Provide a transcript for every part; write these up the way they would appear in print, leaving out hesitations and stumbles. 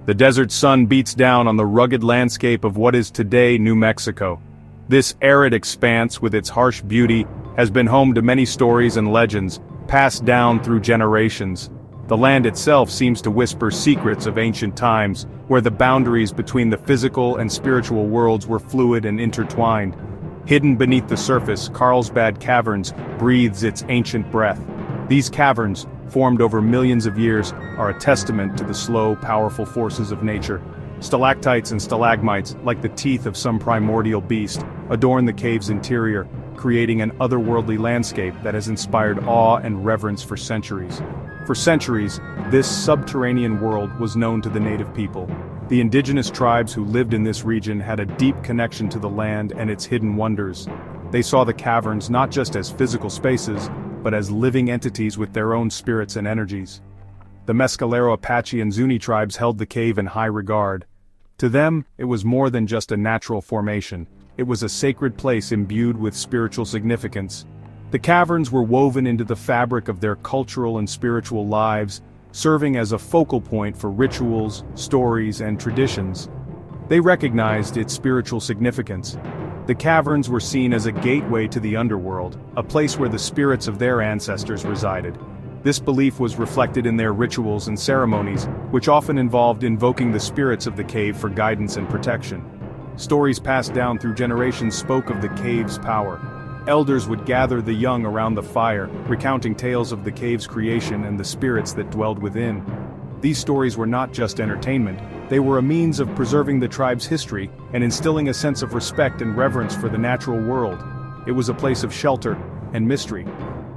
The desert sun beats down on the rugged landscape of what is today New Mexico. This arid expanse, with its harsh beauty, has been home to many stories and legends, passed down through generations. The land itself seems to whisper secrets of ancient times, where the boundaries between the physical and spiritual worlds were fluid and intertwined. Hidden beneath the surface, Carlsbad Caverns breathes its ancient breath. These caverns, formed over millions of years, are a testament to the slow, powerful forces of nature. Stalactites and stalagmites, like the teeth of some primordial beast, adorn the cave's interior, creating an otherworldly landscape that has inspired awe and reverence for centuries. For centuries, this subterranean world was known to the native people. The indigenous tribes who lived in this region had a deep connection to the land and its hidden wonders. They saw the caverns not just as physical spaces, but as living entities with their own spirits and energies. The Mescalero Apache and Zuni tribes held the cave in high regard. To them, it was more than just a natural formation. It was a sacred place imbued with spiritual significance. The caverns were woven into the fabric of their cultural and spiritual lives, serving as a focal point for rituals, stories, and traditions. They recognized its spiritual significance. The caverns were seen as a gateway to the underworld, a place where the spirits of their ancestors resided. This belief was reflected in their rituals and ceremonies, which often involved invoking the spirits of the cave for guidance and protection. Stories passed down through generations spoke of the cave's power. Elders would gather the young around the fire, recounting tales of the cave's creation and the spirits that dwelled within. These stories were not just entertainment, they were a means of preserving the tribe's history and instilling a sense of respect and reverence for the natural world. It was a place of shelter and mystery.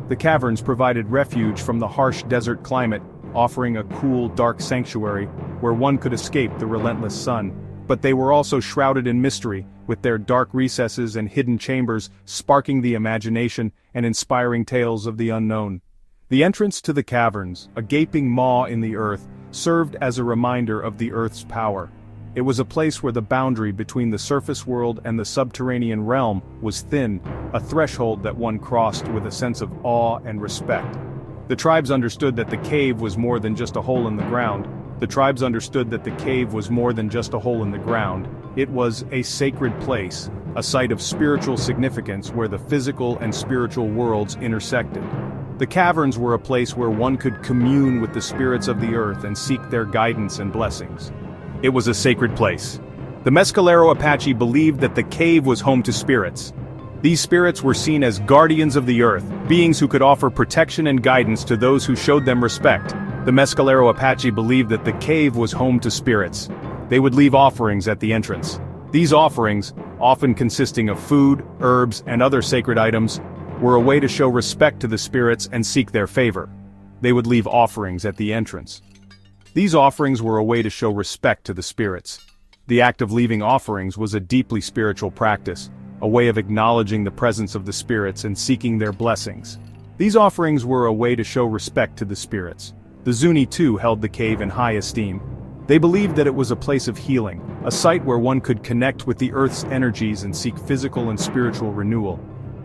The caverns provided refuge from the harsh desert climate, offering a cool, dark sanctuary where one could escape the relentless sun. But they were also shrouded in mystery, with their dark recesses and hidden chambers sparking the imagination and inspiring tales of the unknown. The entrance to the caverns, a gaping maw in the earth, served as a reminder of the earth's power. It was a place where the boundary between the surface world and the subterranean realm was thin, a threshold that one crossed with a sense of awe and respect. The tribes understood that the cave was more than just a hole in the ground. It was a sacred place, a site of spiritual significance where the physical and spiritual worlds intersected. The caverns were a place where one could commune with the spirits of the earth and seek their guidance and blessings. It was a sacred place. The Mescalero Apache believed that the cave was home to spirits. These spirits were seen as guardians of the earth, beings who could offer protection and guidance to those who showed them respect. The Mescalero Apache believed that the cave was home to spirits. They would leave offerings at the entrance. These offerings, often consisting of food, herbs, and other sacred items, were a way to show respect to the spirits and seek their favor. They would leave offerings at the entrance. These offerings were a way to show respect to the spirits. The act of leaving offerings was a deeply spiritual practice, a way of acknowledging the presence of the spirits and seeking their blessings. These offerings were a way to show respect to the spirits. The Zuni too held the cave in high esteem. They believed that it was a place of healing, a site where one could connect with the earth's energies and seek physical and spiritual renewal.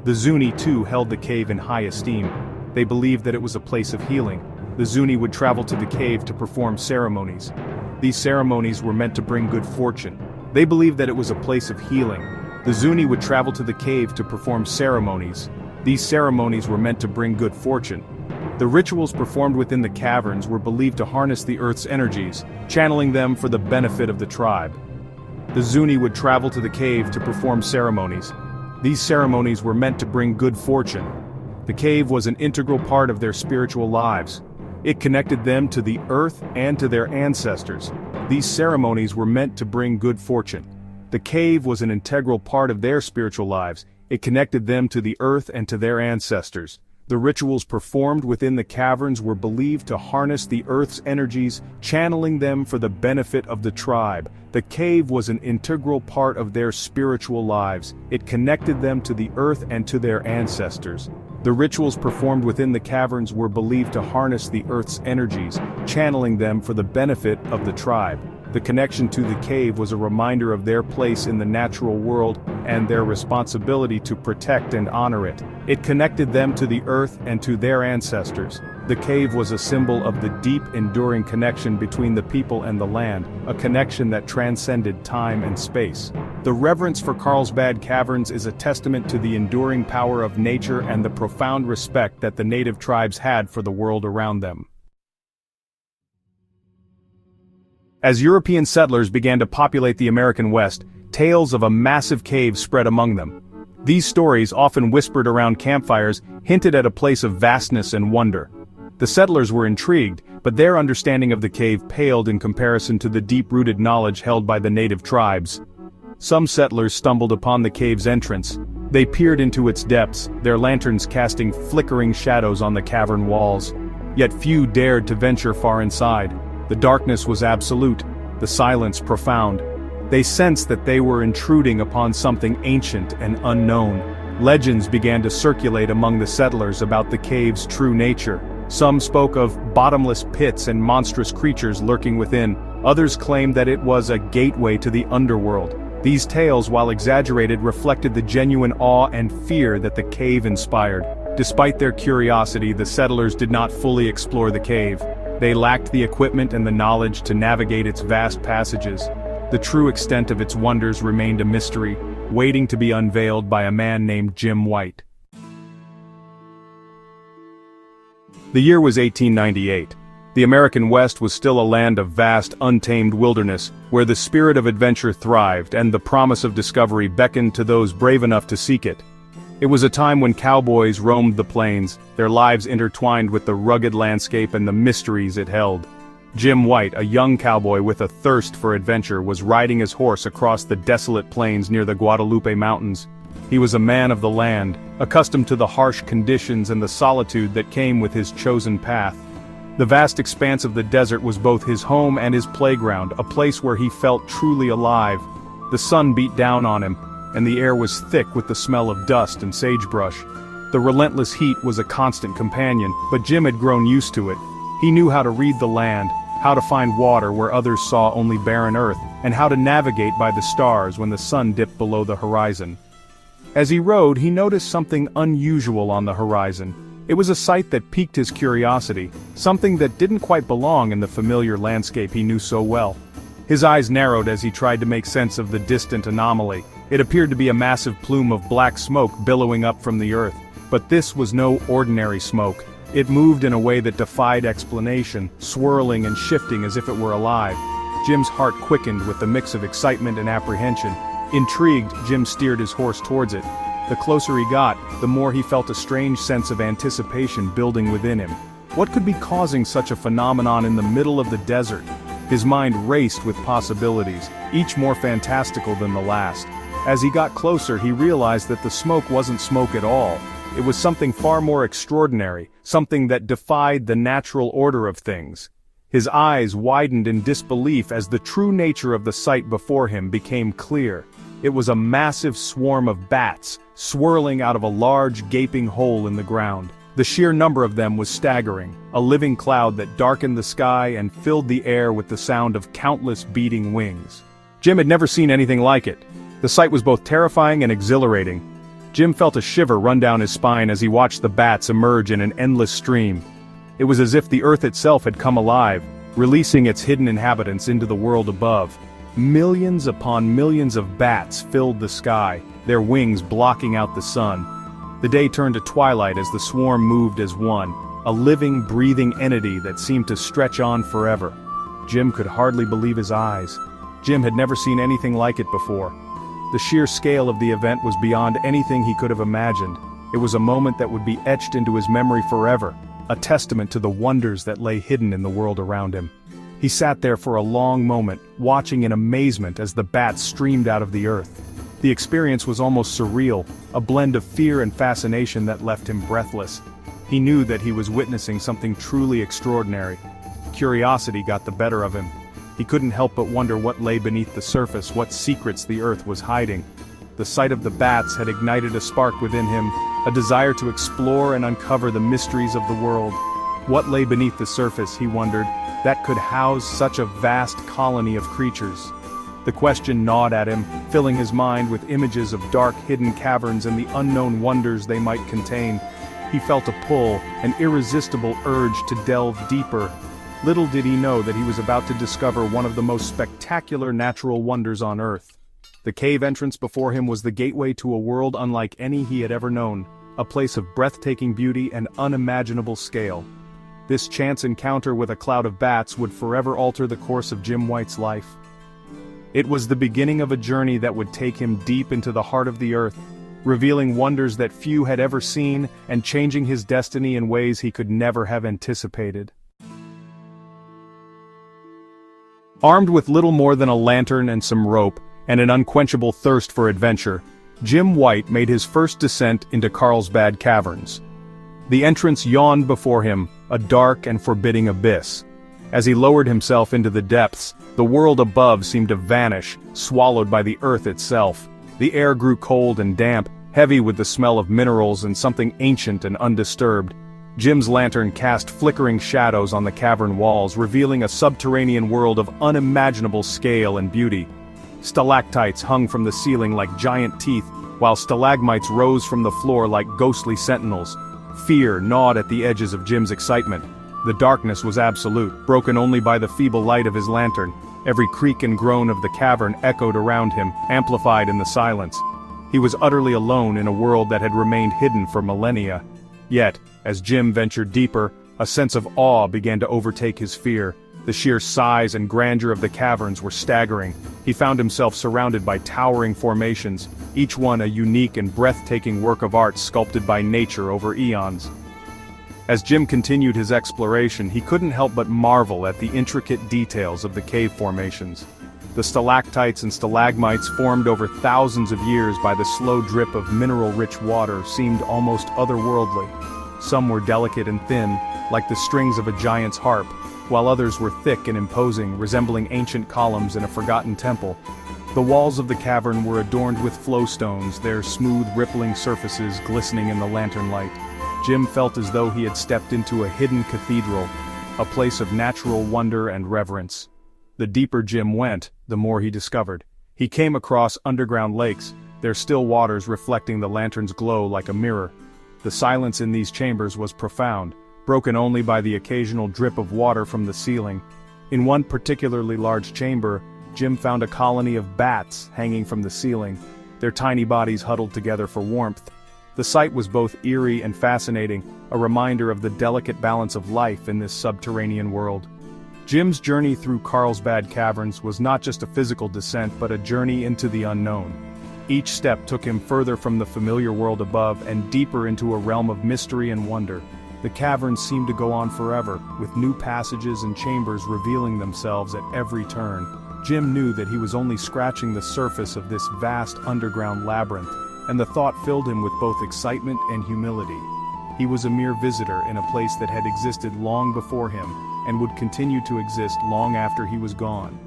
The Zuni too held the cave in high esteem. They believed that it was a place of healing. The Zuni would travel to the cave to perform ceremonies. These ceremonies were meant to bring good fortune. They believed that it was a place of healing. The Zuni would travel to the cave to perform ceremonies. These ceremonies were meant to bring good fortune. The rituals performed within the caverns were believed to harness the earth's energies, channeling them for the benefit of the tribe. The Zuni would travel to the cave to perform ceremonies. These ceremonies were meant to bring good fortune. The cave was an integral part of their spiritual lives. It connected them to the earth and to their ancestors. These ceremonies were meant to bring good fortune. The cave was an integral part of their spiritual lives. It connected them to the earth and to their ancestors. The rituals performed within the caverns were believed to harness the earth's energies, channeling them for the benefit of the tribe. The cave was an integral part of their spiritual lives. It connected them to the earth and to their ancestors. The rituals performed within the caverns were believed to harness the earth's energies, channeling them for the benefit of the tribe. The connection to the cave was a reminder of their place in the natural world and their responsibility to protect and honor it. It connected them to the earth and to their ancestors. The cave was a symbol of the deep, enduring connection between the people and the land, a connection that transcended time and space. The reverence for Carlsbad Caverns is a testament to the enduring power of nature and the profound respect that the native tribes had for the world around them. As European settlers began to populate the American West, tales of a massive cave spread among them. These stories, often whispered around campfires, hinted at a place of vastness and wonder. The settlers were intrigued, but their understanding of the cave paled in comparison to the deep-rooted knowledge held by the native tribes. Some settlers stumbled upon the cave's entrance. They peered into its depths, their lanterns casting flickering shadows on the cavern walls. Yet few dared to venture far inside. The darkness was absolute, the silence profound. They sensed that they were intruding upon something ancient and unknown. Legends began to circulate among the settlers about the cave's true nature. Some spoke of bottomless pits and monstrous creatures lurking within. Others claimed that it was a gateway to the underworld. These tales, while exaggerated, reflected the genuine awe and fear that the cave inspired. Despite their curiosity, the settlers did not fully explore the cave. They lacked the equipment and the knowledge to navigate its vast passages. The true extent of its wonders remained a mystery, waiting to be unveiled by a man named Jim White. The year was 1898. The American West was still a land of vast, untamed wilderness, where the spirit of adventure thrived and the promise of discovery beckoned to those brave enough to seek it. It was a time when cowboys roamed the plains, their lives intertwined with the rugged landscape and the mysteries it held. Jim White, a young cowboy with a thirst for adventure, was riding his horse across the desolate plains near the Guadalupe Mountains. He was a man of the land, accustomed to the harsh conditions and the solitude that came with his chosen path. The vast expanse of the desert was both his home and his playground, a place where he felt truly alive. The sun beat down on him, and the air was thick with the smell of dust and sagebrush. The relentless heat was a constant companion, but Jim had grown used to it. He knew how to read the land, how to find water where others saw only barren earth, and how to navigate by the stars when the sun dipped below the horizon. As he rode, he noticed something unusual on the horizon. It was a sight that piqued his curiosity, something that didn't quite belong in the familiar landscape he knew so well. His eyes narrowed as he tried to make sense of the distant anomaly. It appeared to be a massive plume of black smoke billowing up from the earth. But this was no ordinary smoke. It moved in a way that defied explanation, swirling and shifting as if it were alive. Jim's heart quickened with the mix of excitement and apprehension. Intrigued, Jim steered his horse towards it. The closer he got, the more he felt a strange sense of anticipation building within him. What could be causing such a phenomenon in the middle of the desert? His mind raced with possibilities, each more fantastical than the last. As he got closer, he realized that the smoke wasn't smoke at all. It was something far more extraordinary, something that defied the natural order of things. His eyes widened in disbelief as the true nature of the sight before him became clear. It was a massive swarm of bats, swirling out of a large gaping hole in the ground. The sheer number of them was staggering, a living cloud that darkened the sky and filled the air with the sound of countless beating wings. Jim had never seen anything like it. The sight was both terrifying and exhilarating. Jim felt a shiver run down his spine as he watched the bats emerge in an endless stream. It was as if the earth itself had come alive, releasing its hidden inhabitants into the world above. Millions upon millions of bats filled the sky, their wings blocking out the sun. The day turned to twilight as the swarm moved as one, a living, breathing entity that seemed to stretch on forever. Jim could hardly believe his eyes. Jim had never seen anything like it before. The sheer scale of the event was beyond anything he could have imagined. It was a moment that would be etched into his memory forever, a testament to the wonders that lay hidden in the world around him. He sat there for a long moment, watching in amazement as the bats streamed out of the earth. The experience was almost surreal, a blend of fear and fascination that left him breathless. He knew that he was witnessing something truly extraordinary. Curiosity got the better of him. He couldn't help but wonder what lay beneath the surface, what secrets the earth was hiding. The sight of the bats had ignited a spark within him, a desire to explore and uncover the mysteries of the world. What lay beneath the surface, he wondered, that could house such a vast colony of creatures? The question gnawed at him, filling his mind with images of dark hidden caverns and the unknown wonders they might contain. He felt a pull, an irresistible urge to delve deeper. Little did he know that he was about to discover one of the most spectacular natural wonders on Earth. The cave entrance before him was the gateway to a world unlike any he had ever known, a place of breathtaking beauty and unimaginable scale. This chance encounter with a cloud of bats would forever alter the course of Jim White's life. It was the beginning of a journey that would take him deep into the heart of the earth, revealing wonders that few had ever seen and changing his destiny in ways he could never have anticipated. Armed with little more than a lantern and some rope, and an unquenchable thirst for adventure, Jim White made his first descent into Carlsbad Caverns. The entrance yawned before him, a dark and forbidding abyss. As he lowered himself into the depths, the world above seemed to vanish, swallowed by the earth itself. The air grew cold and damp, heavy with the smell of minerals and something ancient and undisturbed. Jim's lantern cast flickering shadows on the cavern walls, revealing a subterranean world of unimaginable scale and beauty. Stalactites hung from the ceiling like giant teeth, while stalagmites rose from the floor like ghostly sentinels. Fear gnawed at the edges of Jim's excitement. The darkness was absolute, broken only by the feeble light of his lantern. Every creak and groan of the cavern echoed around him, amplified in the silence. He was utterly alone in a world that had remained hidden for millennia. Yet, as Jim ventured deeper, a sense of awe began to overtake his fear. The sheer size and grandeur of the caverns were staggering. He found himself surrounded by towering formations, each one a unique and breathtaking work of art sculpted by nature over eons. As Jim continued his exploration, he couldn't help but marvel at the intricate details of the cave formations. The stalactites and stalagmites, formed over thousands of years by the slow drip of mineral-rich water, seemed almost otherworldly. Some were delicate and thin, like the strings of a giant's harp, while others were thick and imposing, resembling ancient columns in a forgotten temple. The walls of the cavern were adorned with flowstones, their smooth, rippling surfaces glistening in the lantern light. Jim felt as though he had stepped into a hidden cathedral, a place of natural wonder and reverence. The deeper Jim went, the more he discovered. He came across underground lakes, their still waters reflecting the lantern's glow like a mirror. The silence in these chambers was profound, broken only by the occasional drip of water from the ceiling. In one particularly large chamber, Jim found a colony of bats hanging from the ceiling, their tiny bodies huddled together for warmth. The sight was both eerie and fascinating, a reminder of the delicate balance of life in this subterranean world. Jim's journey through Carlsbad Caverns was not just a physical descent but a journey into the unknown. Each step took him further from the familiar world above and deeper into a realm of mystery and wonder. The caverns seemed to go on forever, with new passages and chambers revealing themselves at every turn. Jim knew that he was only scratching the surface of this vast underground labyrinth, and the thought filled him with both excitement and humility. He was a mere visitor in a place that had existed long before him, and would continue to exist long after he was gone.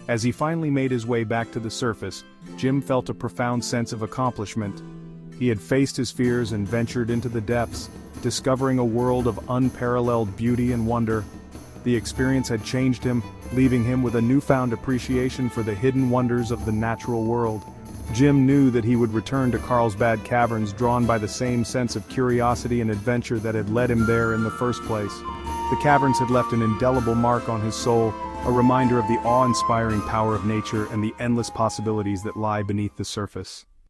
As he finally made his way back to the surface, Jim felt a profound sense of accomplishment. He had faced his fears and ventured into the depths, discovering a world of unparalleled beauty and wonder. The experience had changed him, leaving him with a newfound appreciation for the hidden wonders of the natural world. Jim knew that he would return to Carlsbad Caverns drawn by the same sense of curiosity and adventure that had led him there in the first place. The caverns had left an indelible mark on his soul, a reminder of the awe-inspiring power of nature and the endless possibilities that lie beneath the surface.